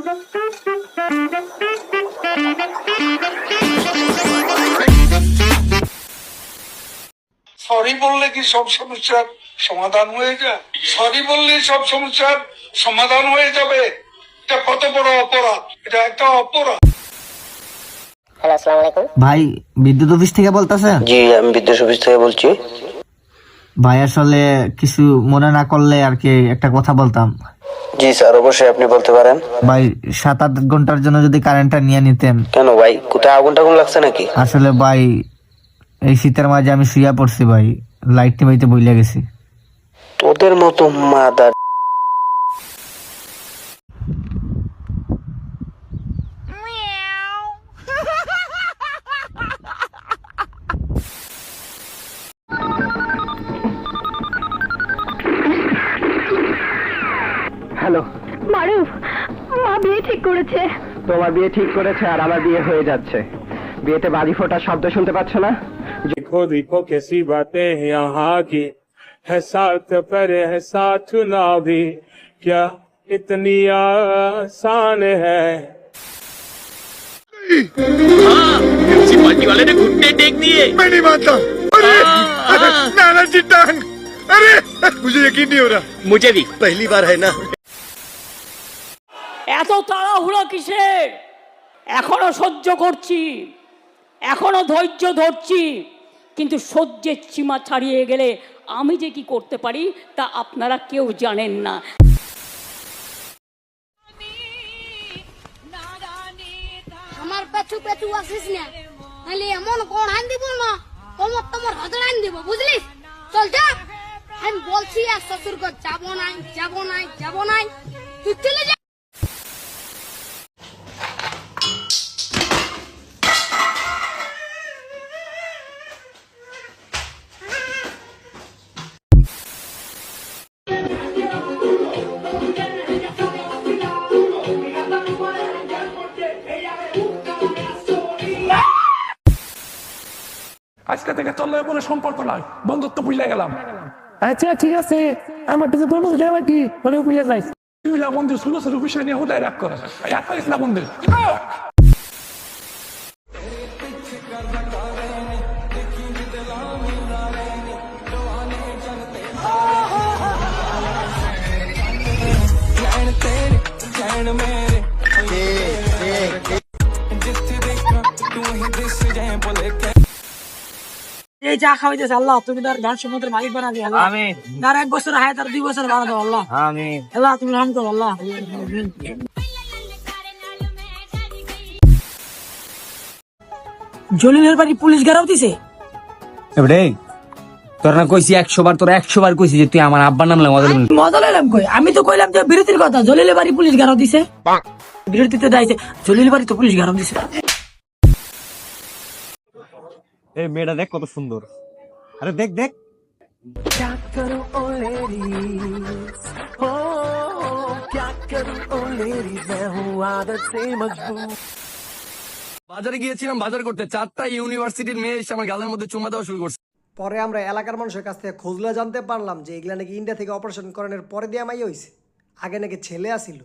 Sorry বললে কি সব সমস্যার সমাধান হয়ে যায়? সরি বললে সব সমস্যার সমাধান হয়ে যাবে? এটা কত বড় অপরাধ! এটা একটা অপরাধ। হ্যালো, আসসালামু আলাইকুম ভাই, বিদ্যুৎ অফিস থেকে বলতেছেন? জি, আমি বিদ্যুৎ অফিস থেকে বলছি। ভাই আসলে কিছু মনে না করলে আর কি একটা কথা বলতাম। জি স্যার, অবশ্যই আপনি বলতে পারেন। ভাই 7-8 ঘন্টার জন্য যদি কারেন্টটা নিয়ে নিতেন। কেন ভাই, কোথায় আগুন টাগুন লাগছে নাকি? আসলে ভাই এই শীতের মাঝে আমি শুয়ে পড়ছি ভাই, লাইট নিভাইতে ভুলে গেছি। তোদের মতো মাদার। হ্যালো মারুফ, মা বিয়ে ঠিক করেছে। তোমার বিয়ে ঠিক করেছে আর আমার বিয়ে হয়ে যাচ্ছে। বিয়েতে বাজি ফোটার শব্দ শুনতে পাচ্ছ না? देखो देखो कैसी बातें हैं यहाँ की, है साथ पर है साथ ना भी, क्या इतनी आसान है। म्युनिसिपालिटी वाले ने घुटने टेक दिए। मैं नहीं मानता। अरे नानाजी टांग! अरे मुझे यकीन नहीं हो रहा। मुझे भी पहली बार है ना। এত তাড়াহুড়ো কিসের? এখনো সহ্য করছি, এখনো ধৈর্য ধরছি, কিন্তু সহ্যের সীমা ছাড়িয়ে গেলে আমি যে কি করতে পারি তা আপনারা কেউ জানেন না। আমার পেছু পেছু আসিস না, নাহলে এমন কোন হান দিব না, তোমার তোমার হদড়ান দিব, বুঝলিস? চল যা। আমি বলছি আর শ্বশুর ঘর যাবো নাই, যাবো নাই, যাবো নাই, তুই চলে যা। আজকে থেকে চললে বলে সম্পর্ক নয়, বন্ধুত্ব ভুলে গেলাম। আচ্ছা ঠিক আছে, আমার কাছে বলো যাওয়া কি বলে বুঝে যাই। তুই বন্ধু ষোলো ষোলো বিষয় নিয়ে হুদায় রাগ করে এক না বন্ধু। এই যা খাওয়াইতেছে আল্লাহ, তুমি তার গান সমুদ্রের মালিক বানা দিও আল্লাহ। আমিন। তার 1 বছর হায়াত আর 2 বছর বানা দাও আল্লাহ। আমিন। আল্লাহ তুমি রহম করো আল্লাহ। জলিলের বাড়ি পুলিশ ঘেরাও দিছে। এবারে তোর না কইছি 100 বার, তোর 100 বার কইছি যে তুই আমার আব্বার নাম মজা লাইলাম কই? আমি তো কইলাম যে বিরতির কথা। জলিলের বাড়ি পুলিশ ঘেরাও দিছে, বিরতিতে দাইছে। জলিলের বাড়ি তো পুলিশ ঘেরাও দিছে। এই মেয়েটা দেখ কত সুন্দর। আরে দেখ দেখ। বাজারে গিয়েছিলাম বাজার করতে, 4টা ইউনিভার্সিটির মেয়ে এসে আমার গালের মধ্যে চুমা দেওয়া শুরু করছে। পরে আমরা এলাকার মানুষের কাছ থেকে খোঁজলে জানতে পারলাম যে এগুলা নাকি ইন্ডিয়া থেকে অপারেশন করানোর পরে দিয়ে মাই হয়েছে। আগে নাকি ছেলে আসিল।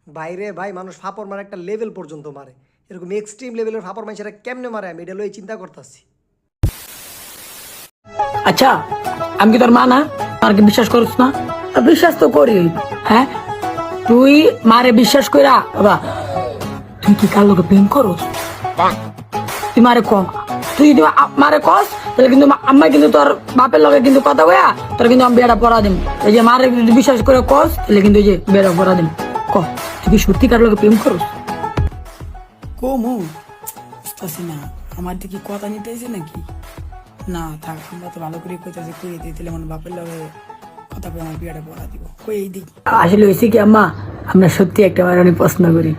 বাইরে ভাই মানুষ ফাপড় মারে একটা লেভেল পর্যন্ত মারে। এরকম এক্সট্রিম লেভেলের ফাপড় মারে, সেটা কেমনে মারে আমি এটা লই চিন্তা করতেছি। আচ্ছা, আমি কি তোর মা না? আর কি বিশ্বাস করছ না? বিশ্বাস তো করি। হ্যাঁ, তুই মারে বিশ্বাস কইরা বাবা, তুই কি কার লোকে প্রেম করস? তুই মারে কম, তুই যদি মারে কস তাহলে কিন্তু আম্মা কিন্তু তোর বাপের লগে কিন্তু কথা কয়া তোর কিন্তু আমি বিয়েটা পড়া দিম। এই যে মারে যদি বিশ্বাস করে কস তাহলে কিন্তু এই যে বিয়েটা পড়া দিম। ক, তুই কি সত্যি কার লোকে প্রেম করস? কমু বুঝতেছি না, আমার দিকে কথা নিতেছে নাকি? না থাক, আমরা তো ভালো করে কইতাছি, কই দিতে মানে বাপের লগে কথা বলে আমার বিয়েটা পড়া দিব। কই এই দিক আসলে হয়েছে কি আম্মা, আমরা সত্যি একটা অনেক পছন্দ করি।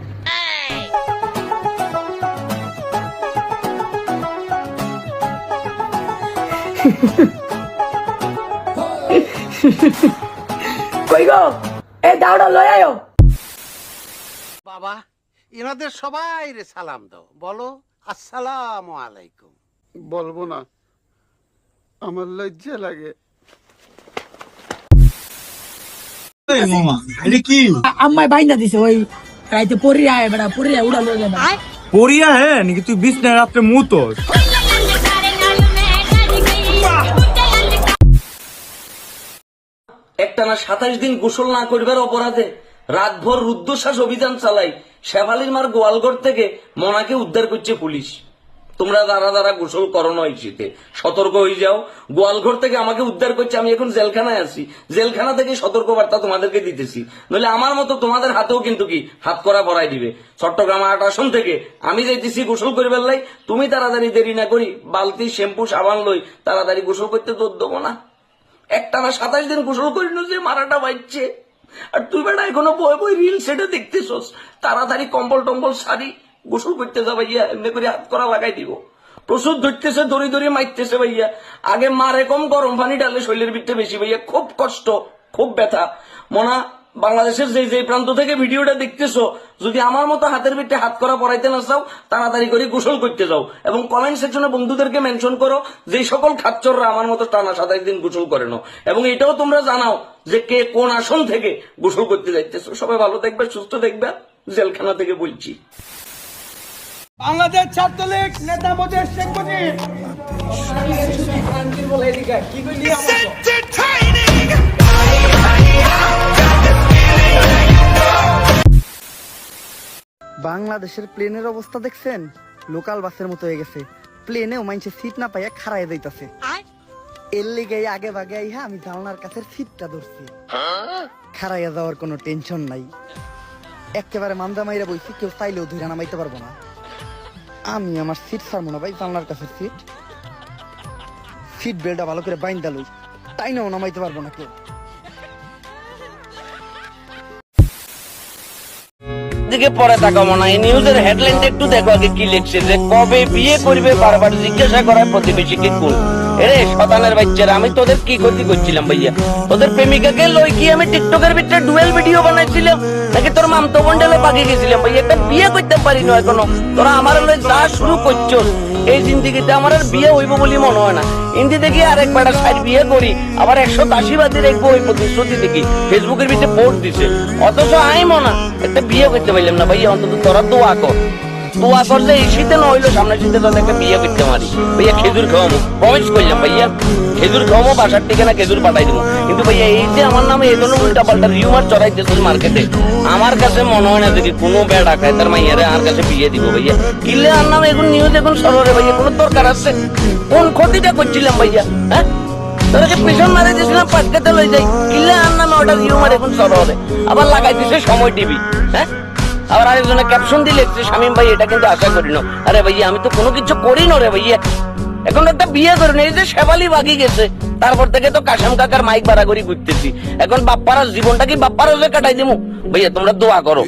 কই গো, এই দাওড়া লই আয়ো। বাবা, এনাদের সবাই রে সালাম দাও, বলো আসসালামু আলাইকুম। বলবো না, আমার লজ্জা লাগে। আম্মাই বাইন্দা দিছে ওই রাইতে পরি আয় বেড়া পরি আয় উড়া লয়ে যাবে পড়িয়া হ্যাঁ নাকি তুই বিছনায় রাত্রে মুতোস? একটানা 27 দিন গোসল না করবার অপরাধে রাতভর রুদ্ধশ্বাস অভিযান চালাই শেফালির মার গোয়ালঘর থেকে মনাকে উদ্ধার করছে পুলিশ। তোমরা যারা যারা গোসল করো না এই শীতে সতর্ক হয়ে যাও। গোয়ালঘর থেকে আমাকে উদ্ধার করছে, আমি এখন জেলখানায় আছি, জেলখানা থেকে সতর্ক বার্তা তোমাদেরকে দিতেছি, নইলে আমার মতো তোমাদের হাতেও কিন্তু কি হাত করা পড়াই দিবে। চট্টগ্রাম 8 আসন থেকে আমি যাইতেছি গোসল করিবার লাই, তুমি তাড়াতাড়ি দেরি না করি বালতি শ্যাম্পু সাবান লই তাড়াতাড়ি গোসল করতে তোর দেবো না। একটানা 27 দিন গোসল করিল যে মারাটা বাইচ্ছে, আর তুই বেটা এখনো বই বই রিল সেটা দেখতেছস। তাড়াতাড়ি কম্বল টম্বল সারি গোসল করতে যা ভাইয়া, এমনি করে হাত করা লাগাই দিব। প্রচুর ধরতেছে, দড়ি দড়ি মারতেছে ভাইয়া। আগে মারে কম, গরম পানি ডালে শরীরের ভিতরে বেশি ভাইয়া। খুব কষ্ট, খুব ব্যথা। মনা বাংলাদেশের যে প্রান্ত থেকে ভিডিওটা দেখতেছো, যদি আমার মতো হাতের ভিতরে হাত করা পড়াইতে না চাও তাড়াতাড়ি করে গোসল করতে যাও, এবং কমেন্ট সেকশনে বন্ধুদেরকে মেনশন করো যে সকল খাচ্চররা আমার মতো টানা 27 দিন গোসল করে না, এবং এটাও তোমরা জানাও যে কে কোন আসন থেকে গোসল করতে যাইতেছো। সবাই ভালো দেখবে, সুস্থ দেখবে, জেলখানা থেকে বলছি। বাংলাদেশ ছাত্রলীগ নেতা মোদের শেখ মুজিব বাংলাদেশের প্লেনের অবস্থা দেখছেন? লোকাল বাসের মতো হয়ে গেছে। প্লেনেও মাইনছে সিট না পাইয়া খাড়াই যাইতাছে। এর লিগে আগে ভাগে আইহা আমি জানলার কাছে সিটটা ধরছি, খাড়াইয়া যাওয়ার কোনো টেনশন নাই। একেবারে মান্দা মাইরা বইছি, কেউ চাইলেও ধরে নামাইতে পারবো না। আমি আমার সিট ছাড়বো না ভাই, জানলার কাছে সিট বেল্টটা ভালো করে বাইন্দা লই, তাই নাও নামাইতে পারবো না কেউ। দিকে পরে তাকাবো না, এই নিউজের হেডলাইনটা একটু দেখো আগে কি লিখছে, যে কবে বিয়ে করবে বারবার জিজ্ঞাসা করার প্রতিবেশীকে কোন। এরে শতানের বাচ্চারা, আমি তোদের কি ক্ষতি করছিলাম ভাইয়া? তোদের প্রেমিকাকে লই কি আমি টিকটকের ভিতরে ডুয়েল ভিডিও বানাইছিলাম, নাকি তোর মামতো বন্ডেলে পাকিয়ে গেছিলাম ভাইয়া? একটা বিয়ে করতে পারি না এখনো, তোরা আমার লই যা শুরু করছো এই জিন্দিগিতে আমার আর বিয়ে হইব বলে মনে হয় না। হিন্দি দেখি আরেকবার সাইড বিয়ে করি, আবার 180 বাদী দেখবো ওই প্রতিশ্রুতি দেখি ফেসবুকের ভিতরে পোস্ট দিছে, অথচ আই মনা একটা বিয়ে করতে পারলাম না ভাইয়া। অন্তত তোরা দোয়া কর, দোয়া কর যে এই শীতে না হইলো সামনের শীতে তাদের একটা বিয়ে করতে পারি ভাইয়া। খেজুর খাওয়াবো প্রমিস করলাম ভাইয়া, খেজুর খাওয়াবো, বাসার ঠিকানা খেজুর পাঠাই দেবো। কিন্তু ভাইয়া এই যে আমার নামে এই ধরনের উল্টা পাল্টা রিউমার চড়াইতেছে মার্কেটে, আমার কাছে মনে হয় না যদি কোনো বেড়া খায় তার মাইয়ারে আর কাছে বিয়ে দিব ভাইয়া। কিনলে আর নামে এখন নিউজ এখন সররে ভাইয়া, কোনো দরকার আছে? কোন ক্ষতিটা করছিলাম ভাইয়া? হ্যাঁ, তোকে পিছন মারে দিয়েছিলাম পাটকাতে লই যাই, কিনলে আর নামে ওটা রিউমার এখন সররে, আবার লাগাই দিছে সময় টিভি। হ্যাঁ, আবার আরেকজনে ক্যাপশন দিয়ে লিখছে শামীম ভাই এটা কিন্তু আশা করি না। আরে ভাইয়া আমি তো কোনো কিছু করি না রে ভাইয়া, এখন একটা বিয়ে করি না। এই যে শেফালি বাগি গেছে তারপর থেকে তো কাশাম কাকার মাইক ভাড়া করে ঘুরতেছি। এখন বাপ্পারা জীবনটা কি বাপ্পারা হয়ে কাটাই দিমু ভাইয়া? তোমরা দোয়া করো,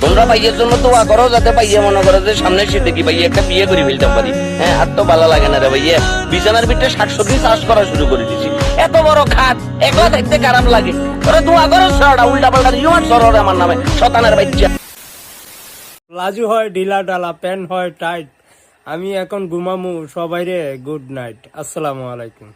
তোমরা ভাইয়ের জন্য দোয়া করো, যাতে ভাইয়া মনে করো যে সামনে শীতে কি ভাইয়া একটা বিয়ে করে ফেলতে পারি। হ্যাঁ, আর তো ভালো লাগে না রে ভাইয়া, বিছানার ভিতরে শাকসবজি চাষ করা শুরু করে দিছি। এত বড় খাট একলা থাকতে খারাপ লাগে। তোরা দোয়া করো, সরটা উল্টা পাল্টা ইউমান সররে আমার নামে শতানের বাচ্চা। প্লাজো হয় ঢিলা ঢালা, প্যান্ট হয় টাইট। আমি এখন ঘুমামু, সবাই রে গুড নাইট, আসসালামু আলাইকুম।